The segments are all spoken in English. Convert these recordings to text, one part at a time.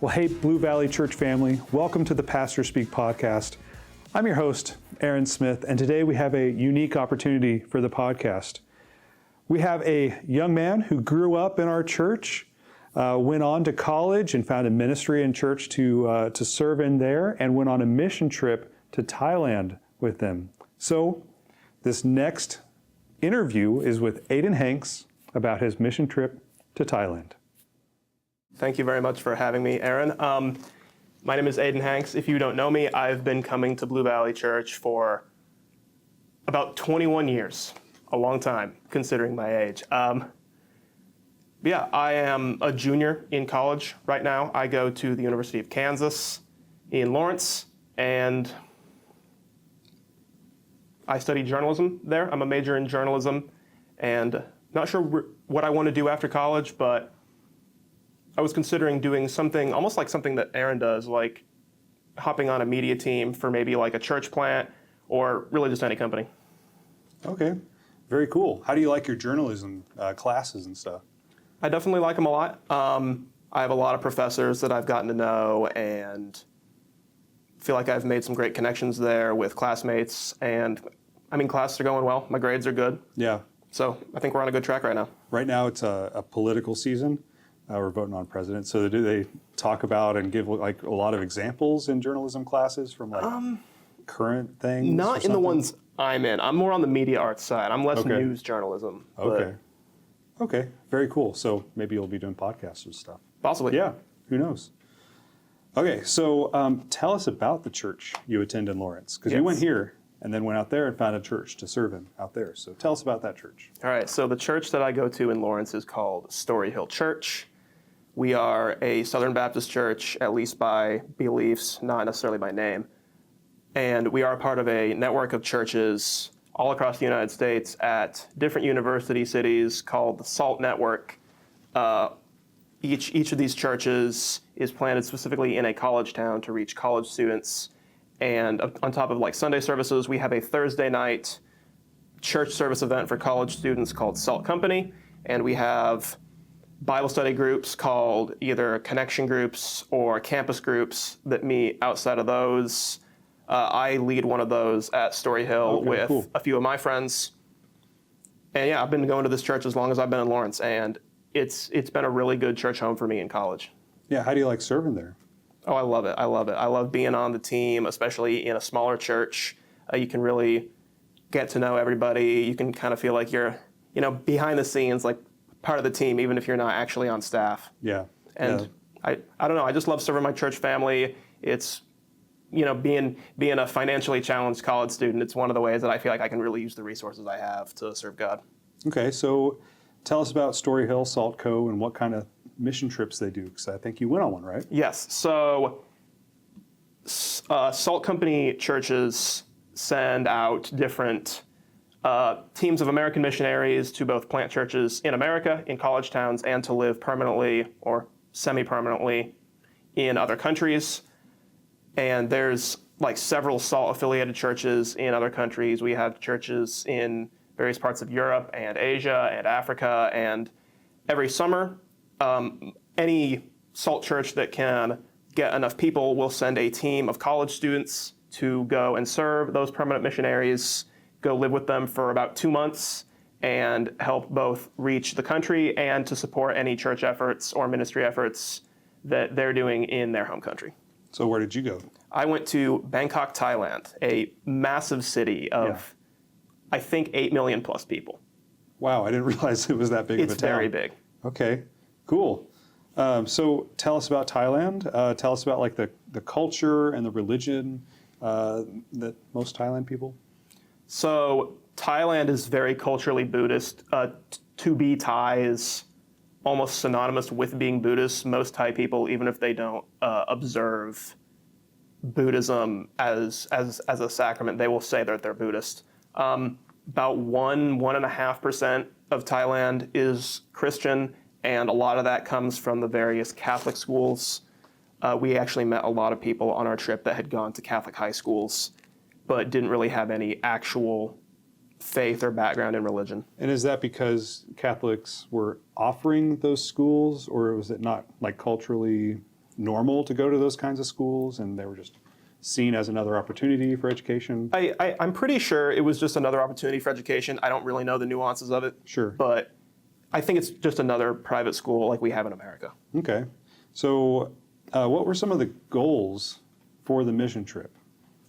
Well, hey, Blue Valley Church family, welcome to the Pastor Speak podcast. I'm your host, Aaron Smith, and today we have a unique opportunity for the podcast. We have a young man who grew up in our church, went on to college and found a ministry in church to serve in there, and went on a mission trip to Thailand with them. So this next interview is with Aidan Hanks about his mission trip to Thailand. Thank you very much for having me, Aaron. My name is Aidan Hanks. If you don't know me, I've been coming to Blue Valley Church for about 21 years, a long time, considering my age. I am a junior in college right now. I go to the University of Kansas in Lawrence, and I study journalism there. I'm a major in journalism, and not sure what I want to do after college, but I was considering doing something, almost like something that Aaron does, like hopping on a media team for maybe like a church plant or really just any company. Okay, very cool. How do you like your journalism classes and stuff? I definitely like them a lot. I have a lot of professors that I've gotten to know and feel like I've made some great connections there with classmates. And I mean, classes are going well. My grades are good. Yeah. So I think we're on a good track right now. Right now it's a political season. We're voting on president. So do they talk about and give like a lot of examples in journalism classes from like current things? Not in the ones I'm in. I'm more on the media arts side. I'm less news journalism. Okay. Okay. Very cool. So maybe you'll be doing podcasts and stuff. Possibly. Yeah. Who knows? Okay. So tell us about the church you attend in Lawrence, because you went here and then went out there and found a church to serve in out there. So tell us about that church. All right. So the church that I go to in Lawrence is called Story Hill Church. We are a Southern Baptist church, at least by beliefs, not necessarily by name. And we are a part of a network of churches all across the United States at different university cities called the SALT Network. Each of these churches is planted specifically in a college town to reach college students. And on top of like Sunday services, we have a Thursday night church service event for college students called SALT Company. And we have Bible study groups called either connection groups or campus groups that meet outside of those. I lead one of those at Story Hill with a few of my friends. And yeah, I've been going to this church as long as I've been in Lawrence, and it's been a really good church home for me in college. Yeah, how do you like serving there? Oh, I love it. I love it. I love being on the team, especially in a smaller church. You can really get to know everybody. You can kind of feel like you're, behind the scenes, like part of the team, even if you're not actually on staff. Yeah. And I don't know, I just love serving my church family. It's, being a financially challenged college student, it's one of the ways that I feel like I can really use the resources I have to serve God. Okay, so tell us about Story Hill Salt Co. and what kind of mission trips they do, because I think you went on one, right? Yes, so Salt Company churches send out different teams of American missionaries to both plant churches in America, in college towns, and to live permanently or semi-permanently in other countries. And there's like several SALT-affiliated churches in other countries. We have churches in various parts of Europe and Asia and Africa. And every summer, any SALT church that can get enough people will send a team of college students to go and serve those permanent missionaries, go live with them for about 2 months, and help both reach the country and to support any church efforts or ministry efforts that they're doing in their home country. So where did you go? I went to Bangkok, Thailand, a massive city of, I think, 8 million plus people. Wow, I didn't realize it was that big of a town. It's very big. Okay, cool. So tell us about Thailand. Tell us about like the culture and the religion that most Thailand people. So Thailand is very culturally Buddhist. To be Thai is almost synonymous with being Buddhist. Most Thai people, even if they don't observe Buddhism as a sacrament, they will say that they're Buddhist. About 1.5% of Thailand is Christian, and a lot of that comes from the various Catholic schools. We actually met a lot of people on our trip that had gone to Catholic high schools, but didn't really have any actual faith or background in religion. And is that because Catholics were offering those schools, or was it not like culturally normal to go to those kinds of schools and they were just seen as another opportunity for education? I'm pretty sure it was just another opportunity for education. I don't really know the nuances of it. Sure. But I think it's just another private school like we have in America. Okay. So what were some of the goals for the mission trip?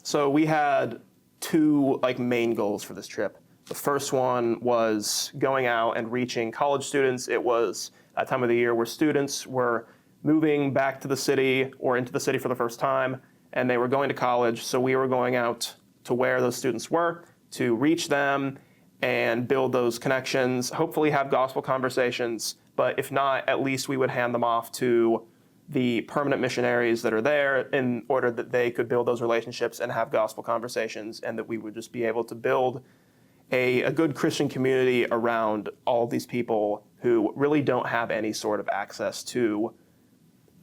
So we had two main goals for this trip. The first one was going out and reaching college students. It was a time of the year where students were moving back to the city or into the city for the first time, and they were going to college. So we were going out to where those students were to reach them and build those connections, hopefully have gospel conversations. But if not, at least we would hand them off to the permanent missionaries that are there in order that they could build those relationships and have gospel conversations, and that we would just be able to build a good Christian community around all of these people who really don't have any sort of access to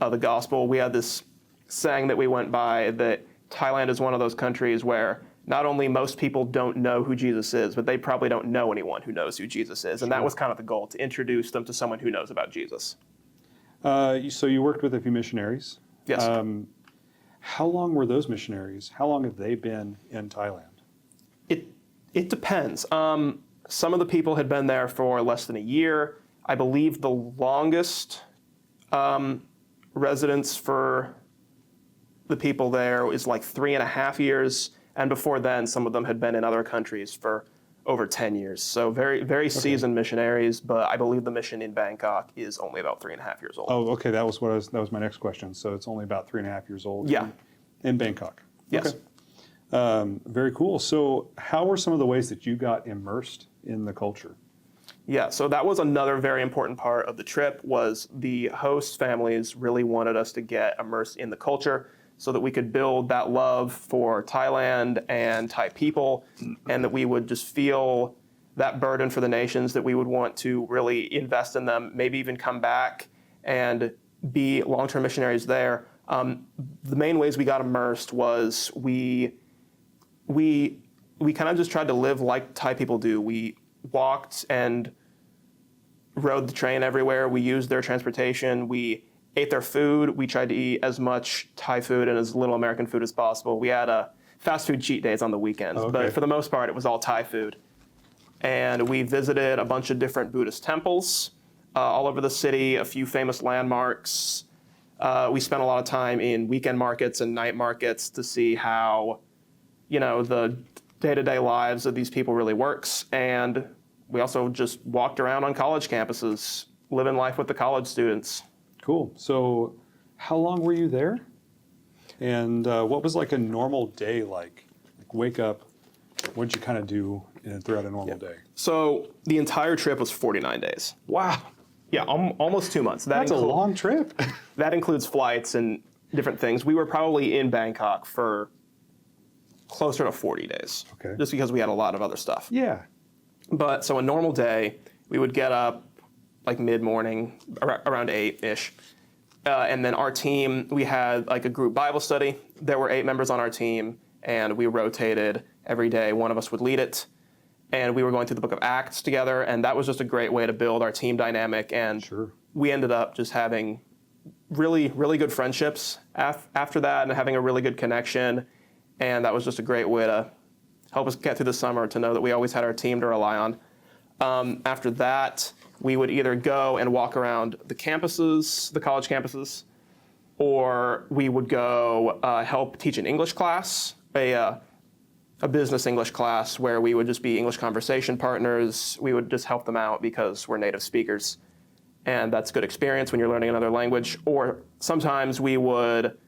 the gospel. We had this saying that we went by that Thailand is one of those countries where not only most people don't know who Jesus is, but they probably don't know anyone who knows who Jesus is. And that was kind of the goal, to introduce them to someone who knows about Jesus. So you worked with a few missionaries. Yes. How long were those missionaries? How long have they been in Thailand? It depends. Some of the people had been there for less than a year. I believe the longest residence for the people there is 3.5 years. And before then, some of them had been in other countries for over 10 years. So very, very seasoned missionaries, but I believe the mission in Bangkok is only about 3.5 years old. Oh, okay. That was my next question. So it's only about 3.5 years old. Yeah. In Bangkok. Yes. Okay. Very cool. So how were some of the ways that you got immersed in the culture? Yeah, so that was another very important part of the trip, was the host families really wanted us to get immersed in the culture so that we could build that love for Thailand and Thai people, and that we would just feel that burden for the nations, that we would want to really invest in them, maybe even come back and be long-term missionaries there. The main ways we got immersed was we kind of just tried to live like Thai people do. We walked and rode the train everywhere. We used their transportation. We ate their food. We tried to eat as much Thai food and as little American food as possible. We had fast food cheat days on the weekends, but for the most part, it was all Thai food. And we visited a bunch of different Buddhist temples all over the city, a few famous landmarks. We spent a lot of time in weekend markets and night markets to see how, the day-to-day lives of these people really works. And we also just walked around on college campuses, living life with the college students. Cool. So how long were you there? And what was a normal day like? Wake up, what did you kind of do throughout a normal day? So the entire trip was 49 days. Wow. Yeah, almost 2 months. That's a long trip. That includes flights and different things. We were probably in Bangkok for closer to 40 days. Okay. Just because we had a lot of other stuff. Yeah. But so a normal day, we would get up mid-morning, around 8-ish. And then our team, we had a group Bible study. There were 8 members on our team, and we rotated every day. One of us would lead it. And we were going through the book of Acts together, and that was just a great way to build our team dynamic. And we ended up just having really, really good friendships after that, and having a really good connection. And that was just a great way to help us get through the summer, to know that we always had our team to rely on. After that, we would either go and walk around the campuses, the college campuses, or we would go help teach an English class, a business English class, where we would just be English conversation partners. We would just help them out because we're native speakers. And that's a good experience when you're learning another language. Or sometimes we would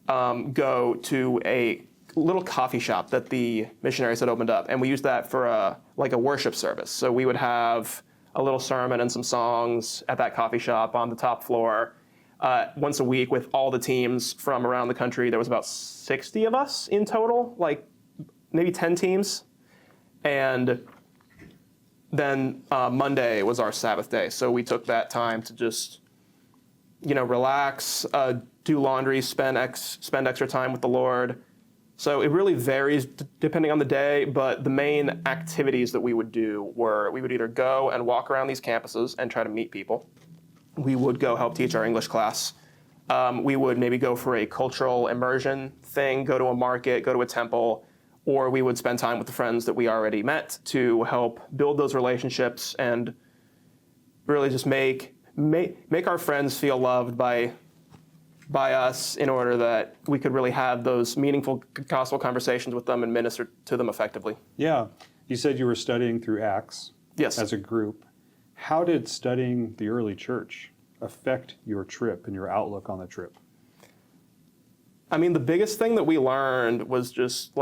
go to a little coffee shop that the missionaries had opened up, and we used that for a worship service. So we would have a little sermon and some songs at that coffee shop on the top floor once a week with all the teams from around the country. There was about 60 of us in total, maybe 10 teams. And then Monday was our Sabbath day. So we took that time to just, relax, do laundry, spend extra time with the Lord. So it really varies depending on the day, but the main activities that we would do were, we would either go and walk around these campuses and try to meet people. We would go help teach our English class. we would maybe go for a cultural immersion thing, go to a market, go to a temple, or we would spend time with the friends that we already met to help build those relationships and really just make our friends feel loved by us in order that we could really have those meaningful gospel conversations with them and minister to them effectively. Yeah. You said you were studying through Acts. Yes. As a group. How did studying the early church affect your trip and your outlook on the trip? I mean, the biggest thing that we learned was just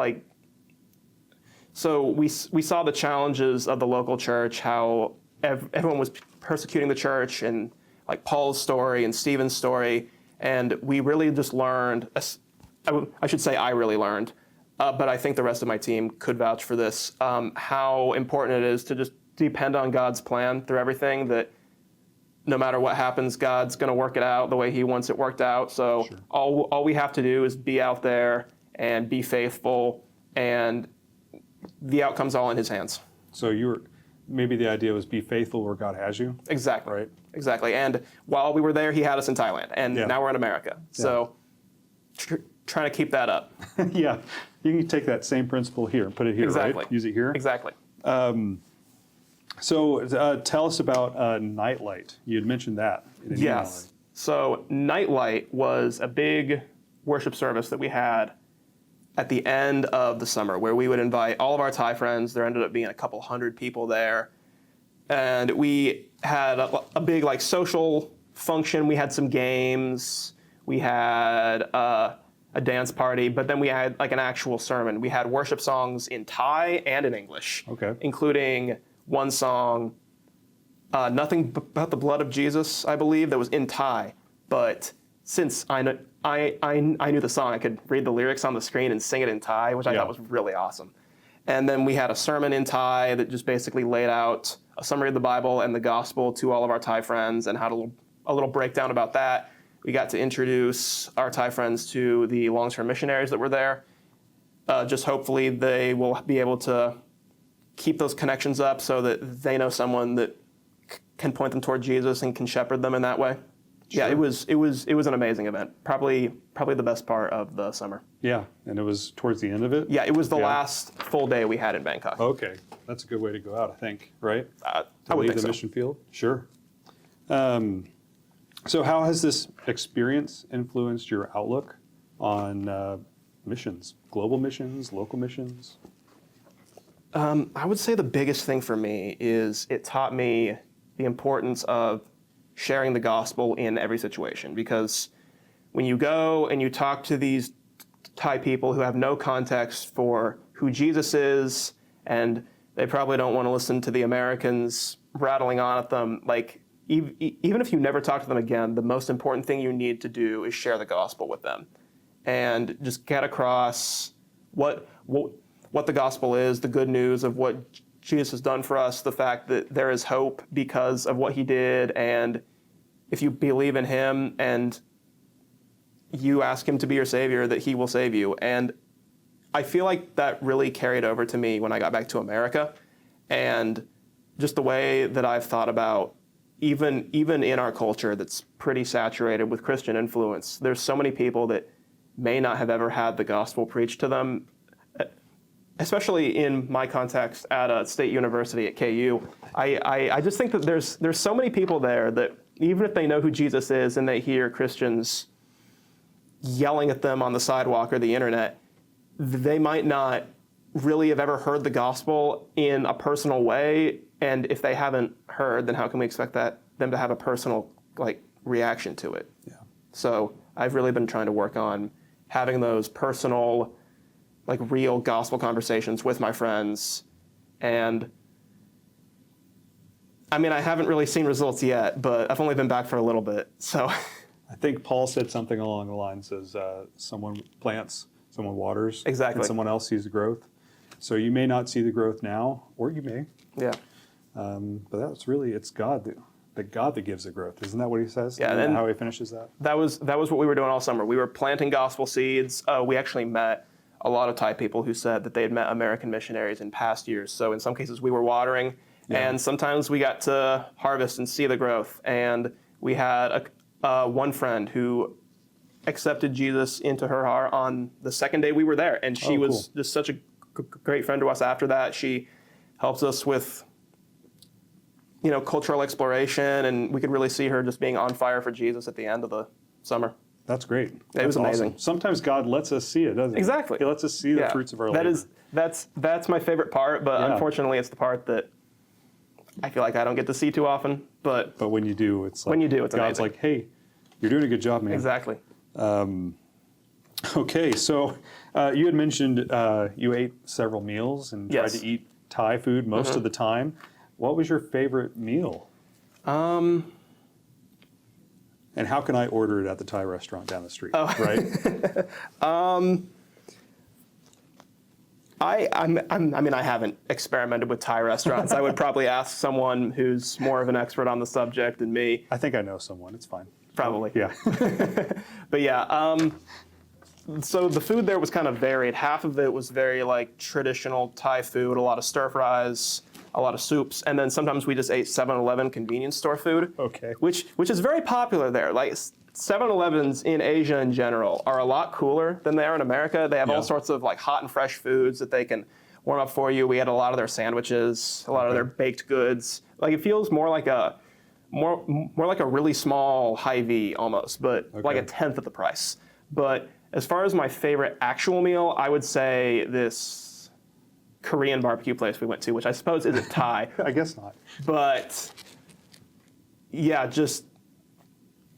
so we saw the challenges of the local church, how everyone was persecuting the church, and like Paul's story and Stephen's story, and we really just learned, I should say I really learned, but I think the rest of my team could vouch for this, how important it is to just depend on God's plan through everything, that no matter what happens, God's going to work it out the way he wants it worked out. So sure. all we have to do is be out there and be faithful, and the outcome's all in his hands. So maybe the idea was be faithful where God has you? Exactly. Right? Exactly. And while we were there, he had us in Thailand, and now we're in America. So trying to keep that up. Yeah. You can take that same principle here and put it here, exactly. Right? Use it here? Exactly. So tell us about Nightlight. You had mentioned that in an email. So Nightlight was a big worship service that we had at the end of the summer, where we would invite all of our Thai friends. There ended up being a couple hundred people there. And we had a big social function. We had some games. We had a dance party, but then we had an actual sermon. We had worship songs in Thai and in English, including one song, Nothing But the Blood of Jesus, I believe, that was in Thai. But since I knew the song, I could read the lyrics on the screen and sing it in Thai, which I thought was really awesome. And then we had a sermon in Thai that just basically laid out a summary of the Bible and the gospel to all of our Thai friends, and had a little breakdown about that. We got to introduce our Thai friends to the long-term missionaries that were there. Just hopefully they will be able to keep those connections up so that they know someone that can point them toward Jesus and can shepherd them in that way. Sure. Yeah, it was an amazing event. Probably the best part of the summer. Yeah, and it was towards the end of it? Yeah, it was the last full day we had in Bangkok. Okay, that's a good way to go out, I think, right? I would think so. Leave the mission field? Sure. So how has this experience influenced your outlook on missions, global missions, local missions? I would say the biggest thing for me is it taught me the importance of sharing the gospel in every situation, because when you go and you talk to these Thai people who have no context for who Jesus is, and they probably don't want to listen to the Americans rattling on at them, even if you never talk to them again, the most important thing you need to do is share the gospel with them and just get across what the gospel is, the good news of what Jesus has done for us, the fact that there is hope because of what he did, and if you believe in him and you ask him to be your savior, that he will save you. And I feel like that really carried over to me when I got back to America, and just the way that I've thought about even in our culture that's pretty saturated with Christian influence, there's so many people that may not have ever had the gospel preached to them. Especially in my context at a state university at KU, I just think that there's so many people there that even if they know who Jesus is and they hear Christians yelling at them on the sidewalk or the internet, they might not really have ever heard the gospel in a personal way. And if they haven't heard, then how can we expect them to have a personal reaction to it? Yeah. So I've really been trying to work on having those personal, real gospel conversations with my friends. And I mean, I haven't really seen results yet, but I've only been back for a little bit, so. I think Paul said something along the lines as someone plants, someone waters, exactly, and someone else sees the growth. So you may not see the growth now, or you may. Yeah. But it's God that gives the growth. Isn't that what he says? Yeah. Isn't that how he finishes that? That was what we were doing all summer. We were planting gospel seeds. We actually met a lot of Thai people who said that they had met American missionaries in past years. So in some cases we were watering, and sometimes we got to harvest and see the growth. And we had one friend who accepted Jesus into her heart on the second day we were there. And she was just such a great friend to us after that. She helps us with, cultural exploration, and we could really see her just being on fire for Jesus at the end of the summer. That's great. It was amazing. Awesome. Sometimes God lets us see it, doesn't he? Exactly. He lets us see the fruits of our labor. That's my favorite part, but unfortunately it's the part that I feel like I don't get to see too often. But when you do, it's God's amazing. Like, hey, you're doing a good job, man. Exactly. Okay, so you had mentioned you ate several meals and tried to eat Thai food most of the time. What was your favorite meal? And how can I order it at the Thai restaurant down the street? Right? I haven't experimented with Thai restaurants. I would probably ask someone who's more of an expert on the subject than me. I think I know someone. It's fine. Probably. Yeah. But yeah, so the food there was kind of varied. Half of it was very traditional Thai food, a lot of stir fries, a lot of soups, and then sometimes we just ate 7-Eleven convenience store food. Okay. Which is very popular there. 7-Elevens in Asia in general are a lot cooler than they are in America. They have all sorts of hot and fresh foods that they can warm up for you. We had a lot of their sandwiches, a lot of their baked goods. It feels more like a really small Hy-Vee almost, but like a tenth of the price. But as far as my favorite actual meal, I would say this Korean barbecue place we went to, which I suppose isn't Thai. I guess not. But yeah, just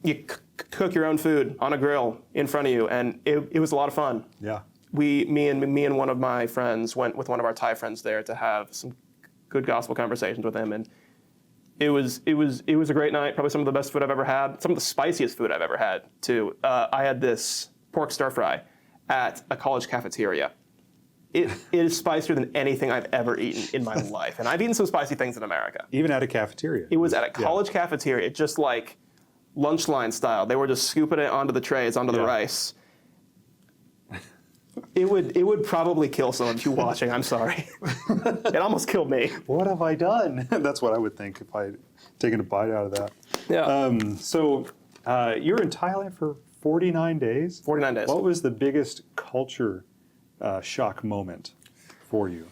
you cook your own food on a grill in front of you, and it was a lot of fun. Yeah. Me and one of my friends went with one of our Thai friends there to have some good gospel conversations with him, and it was a great night. Probably some of the best food I've ever had. Some of the spiciest food I've ever had too. I had this pork stir fry at a college cafeteria. It is spicier than anything I've ever eaten in my life, and I've eaten some spicy things in America. Even at a cafeteria. It was at a college cafeteria, just like lunch line style. They were just scooping it onto the trays, onto the rice. It would probably kill someone if you're watching. I'm sorry. It almost killed me. What have I done? That's what I would think if I had taken a bite out of that. Yeah. So you're in Thailand for 49 days? 49 days. What was the biggest culture shock moment for you?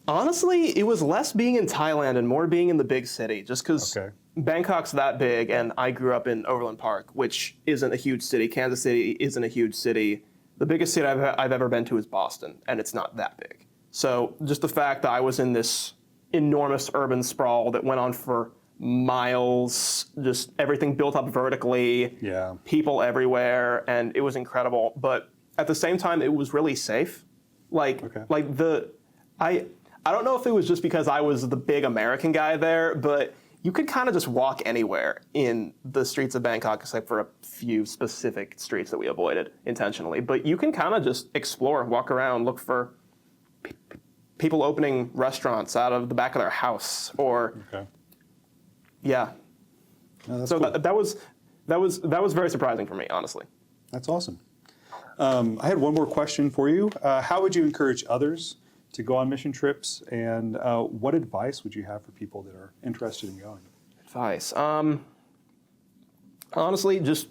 Honestly, it was less being in Thailand and more being in the big city, just because Bangkok's that big, and I grew up in Overland Park, which isn't a huge city. Kansas City isn't a huge city. The biggest city I've ever been to is Boston, and it's not that big. So just the fact that I was in this enormous urban sprawl that went on for miles, just everything built up vertically, people everywhere, and it was incredible. But at the same time, it was really safe. I don't know if it was just because I was the big American guy there, but you could kind of just walk anywhere in the streets of Bangkok, except for a few specific streets that we avoided intentionally. But you can kind of just explore, walk around, look for people opening restaurants out of the back of their house, or No, that's so cool. that was very surprising for me, honestly. That's awesome. I had one more question for you. How would you encourage others to go on mission trips, and what advice would you have for people that are interested in going? Advice. Honestly, just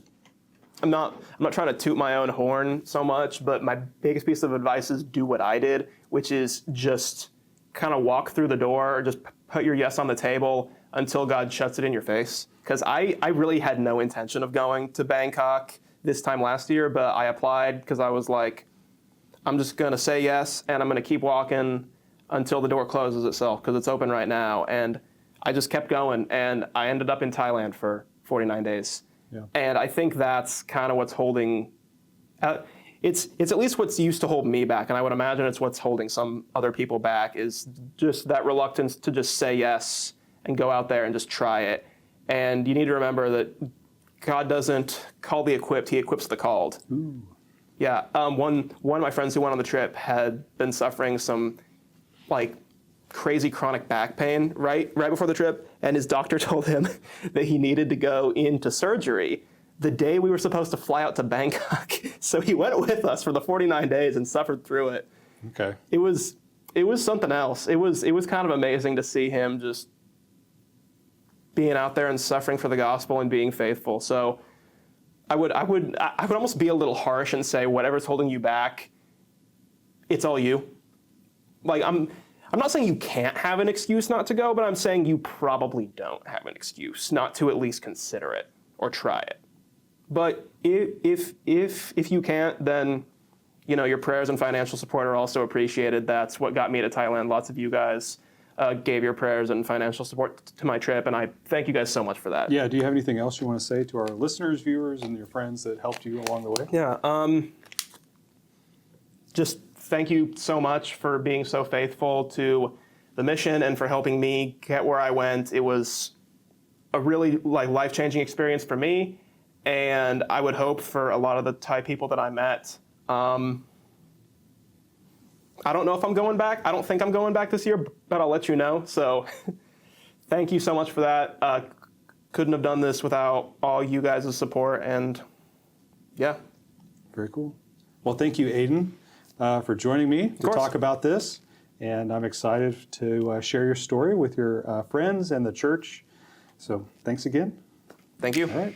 I'm not trying to toot my own horn so much, but my biggest piece of advice is do what I did, which is just kind of walk through the door, just put your yes on the table until God shuts it in your face. Because I really had no intention of going to Bangkok this time last year, but I applied because I was like, I'm just going to say yes, and I'm going to keep walking until the door closes itself, because it's open right now. And I just kept going, and I ended up in Thailand for 49 days. Yeah. And I think that's kind of what's holding, it's at least what's used to hold me back, and I would imagine it's what's holding some other people back, is just that reluctance to just say yes and go out there and just try it. And you need to remember that God doesn't call the equipped, he equips the called. Ooh. Yeah, one of my friends who went on the trip had been suffering some crazy chronic back pain right before the trip, and his doctor told him that he needed to go into surgery the day we were supposed to fly out to Bangkok. So he went with us for the 49 days and suffered through it. Okay. It was something else. It was kind of amazing to see him just being out there and suffering for the gospel and being faithful. So I would almost be a little harsh and say whatever's holding you back, it's all you. Like I'm not saying you can't have an excuse not to go, but I'm saying you probably don't have an excuse not to at least consider it or try it. But if you can't, then your prayers and financial support are also appreciated. That's what got me to Thailand. Lots of you guys gave your prayers and financial support to my trip, and I thank you guys so much for that. Yeah, do you have anything else you want to say to our listeners, viewers, and your friends that helped you along the way? Yeah, just thank you so much for being so faithful to the mission and for helping me get where I went. It was a really life-changing experience for me, and I would hope for a lot of the Thai people that I met. I don't know if I'm going back. I don't think I'm going back this year, but I'll let you know. So thank you so much for that. Couldn't have done this without all you guys' support, and yeah. Very cool. Well, thank you, Aidan, for joining me to talk about this. And I'm excited to share your story with your friends and the church. So thanks again. Thank you. All right.